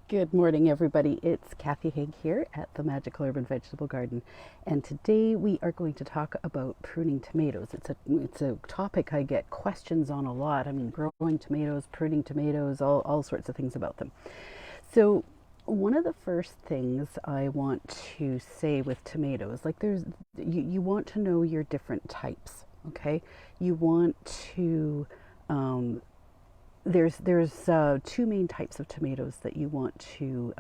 Good morning, everybody. It's Cathy Haig here at the Magical Urban Vegetable Garden, and today we are going to talk about pruning tomatoes. It's a topic I get questions on a lot. I mean, growing tomatoes, pruning tomatoes, all sorts of things about them. So, one of the first things I want to say with tomatoes, like you want to know your different types. Okay, you want to um, there's two main types of tomatoes that you want to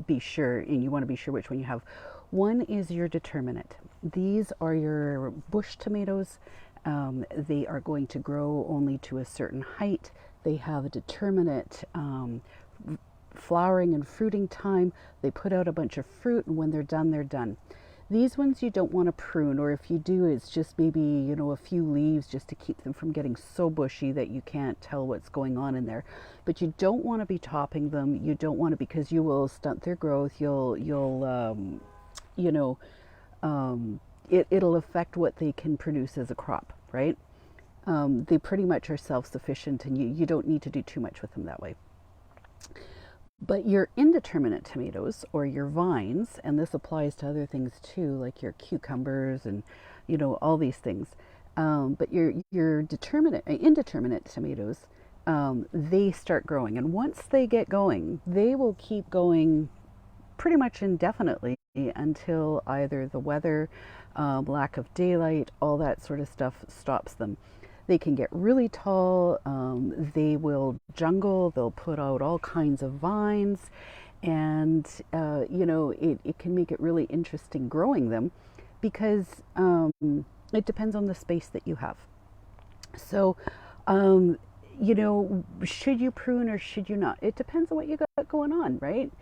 be sure, and you want to be sure which one you have. One is your determinate. These are your bush tomatoes. They are going to grow only to a certain height. They have a determinate flowering and fruiting time. They put out a bunch of fruit, and when they're done, they're done. These ones you don't want to prune, or if you do, it's just maybe, a few leaves just to keep them from getting so bushy that you can't tell what's going on in there. But you don't want to be topping them. You don't want to, because you will stunt their growth. You know, it'll affect what they can produce as a crop, right? They pretty much are self-sufficient, and you don't need to do too much with them that way. But your indeterminate tomatoes, or your vines, and this applies to other things too, like your cucumbers and all these things. But your indeterminate tomatoes, they start growing, and once they get going, they will keep going pretty much indefinitely until either the weather, lack of daylight, all that sort of stuff stops them. They can get really tall. They will jungle. They'll put out all kinds of vines, and it can make it really interesting growing them, because it depends on the space that you have. So, should you prune or should you not? It depends on what you got going on, right?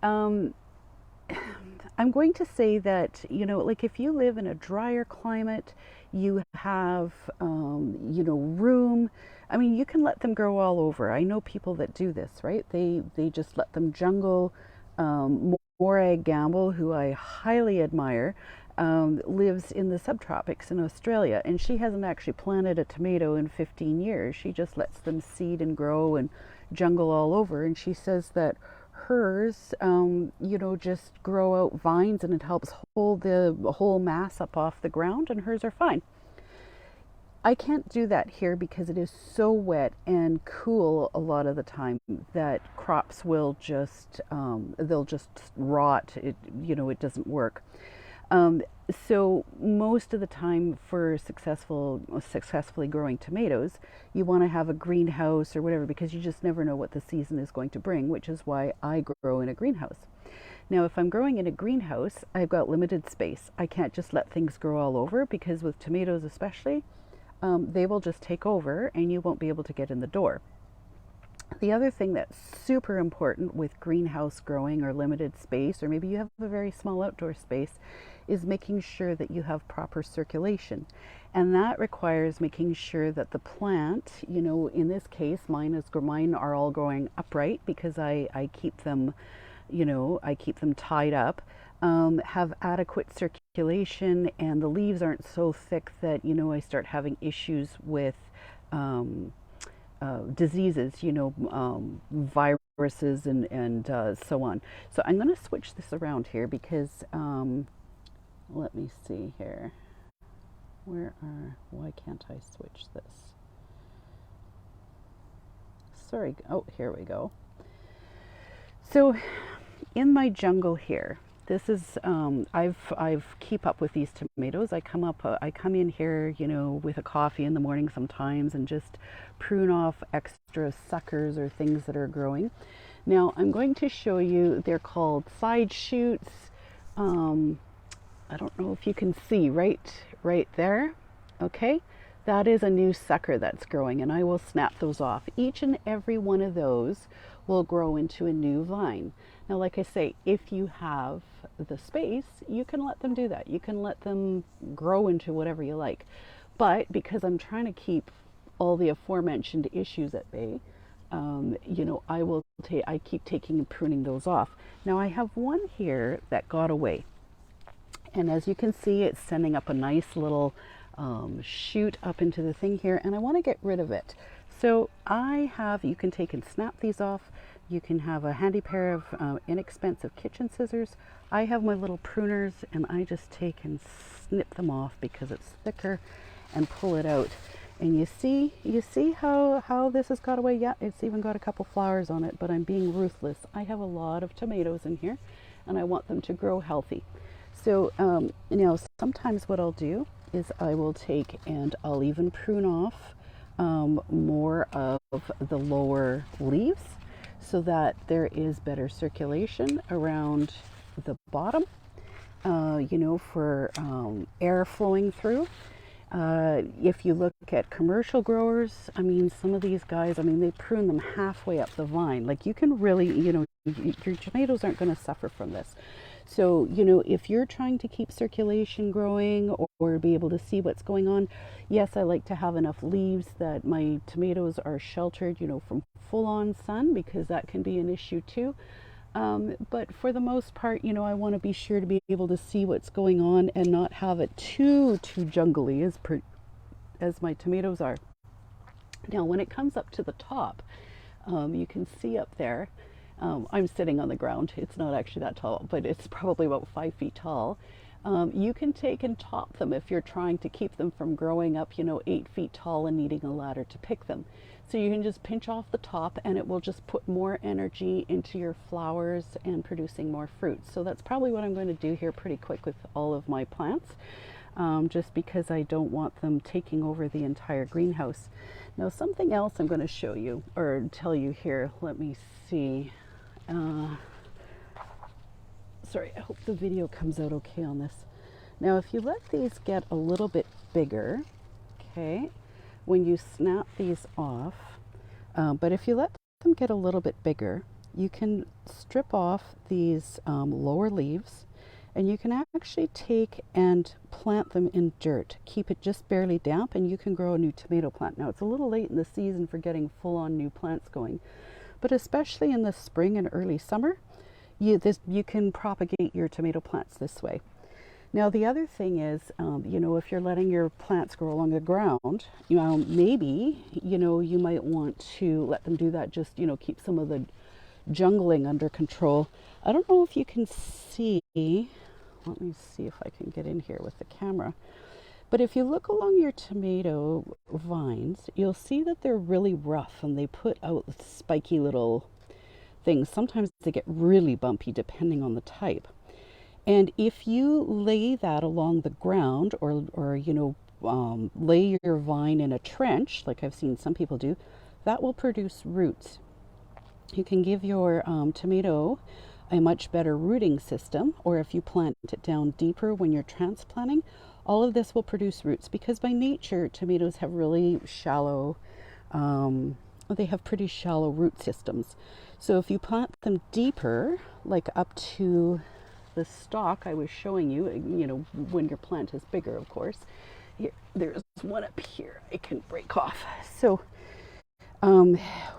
Um, I'm going to say that, like if you live in a drier climate, you have, room. I mean, you can let them grow all over. I know people that do this, right? They just let them jungle. Morag Gamble, who I highly admire, lives in the subtropics in Australia, and she hasn't actually planted a tomato in 15 years. She just lets them seed and grow and jungle all over, and she says that hers, just grow out vines, and it helps hold the whole mass up off the ground, and hers are fine. I can't do that here because it is so wet and cool a lot of the time that crops will just they'll just rot. It doesn't work. Um, so most of the time, for successfully growing tomatoes, you want to have a greenhouse or whatever, because you just never know what the season is going to bring, which is why I grow in a greenhouse. Now, if I'm growing in a greenhouse, I've got limited space. I can't just let things grow all over, because with tomatoes especially, they will just take over and you won't be able to get in the door. The other thing that's super important with greenhouse growing or limited space, or maybe you have a very small outdoor space, is making sure that you have proper circulation. And that requires making sure that the plant, in this case, mine are all growing upright, because I keep them, I keep them tied up, have adequate circulation, and the leaves aren't so thick that, I start having issues with diseases, viruses and so on. So I'm going to switch this around here, because let me see here. Why can't I switch this? Sorry. Oh, here we go. So in my jungle here, this is I've keep up with these tomatoes. I come in here, with a coffee in the morning sometimes, and just prune off extra suckers or things that are growing. Now I'm going to show you. They're called side shoots. I don't know if you can see right there. Okay, that is a new sucker that's growing, and I will snap those off. Each and every one of those will grow into a new vine. Now, like I say, if you have the space, you can let them do that. You can let them grow into whatever you like. But because I'm trying to keep all the aforementioned issues at bay, I keep taking and pruning those off. Now I have one here that got away, and as you can see, it's sending up a nice little shoot up into the thing here, and I want to get rid of it. So you can take and snap these off. You can have a handy pair of inexpensive kitchen scissors. I have my little pruners and I just take and snip them off because it's thicker and pull it out. And you see how this has got away? Yeah, it's even got a couple flowers on it, but I'm being ruthless. I have a lot of tomatoes in here and I want them to grow healthy. So, sometimes what I'll do is I will take and I'll even prune off more of the lower leaves so that there is better circulation around the bottom, for air flowing through. If you look at commercial growers, I mean, some of these guys, I mean, they prune them halfway up the vine. Like you can really, your tomatoes aren't going to suffer from this. So, if you're trying to keep circulation growing or be able to see what's going on, yes, I like to have enough leaves that my tomatoes are sheltered, from full-on sun, because that can be an issue too. But for the most part, I want to be sure to be able to see what's going on and not have it too jungly as my tomatoes are. Now, when it comes up to the top, you can see up there, I'm sitting on the ground. It's not actually that tall, but it's probably about 5 feet tall. You can take and top them if you're trying to keep them from growing up, 8 feet tall and needing a ladder to pick them. So you can just pinch off the top and it will just put more energy into your flowers and producing more fruit. So that's probably what I'm going to do here pretty quick with all of my plants, just because I don't want them taking over the entire greenhouse. Now, something else I'm going to show you or tell you here. Let me see. Sorry, I hope the video comes out okay on this. Now, if you let these get a little bit bigger, okay, when you snap these off, but if you let them get a little bit bigger, you can strip off these lower leaves, and you can actually take and plant them in dirt. Keep it just barely damp, and you can grow a new tomato plant. Now, it's a little late in the season for getting full-on new plants going, but especially in the spring and early summer, you can propagate your tomato plants this way. Now, the other thing is, if you're letting your plants grow along the ground, maybe, you might want to let them do that, just, keep some of the jungling under control. I don't know if you can see, let me see if I can get in here with the camera. But if you look along your tomato vines, you'll see that they're really rough and they put out spiky little things. Sometimes they get really bumpy depending on the type. And if you lay that along the ground or lay your vine in a trench, like I've seen some people do, that will produce roots. You can give your tomato a much better rooting system, or if you plant it down deeper when you're transplanting, all of this will produce roots, because by nature tomatoes have really shallow, they have pretty shallow root systems. So if you plant them deeper, like up to the stalk I was showing you, when your plant is bigger, of course. Here, there's one up here I can break off. So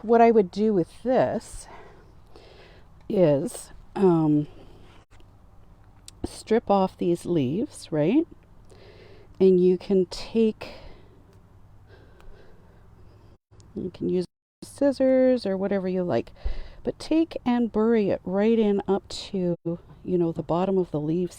what I would do with this is strip off these leaves, right? And you can use scissors or whatever you like, but take and bury it right in up to, the bottom of the leaves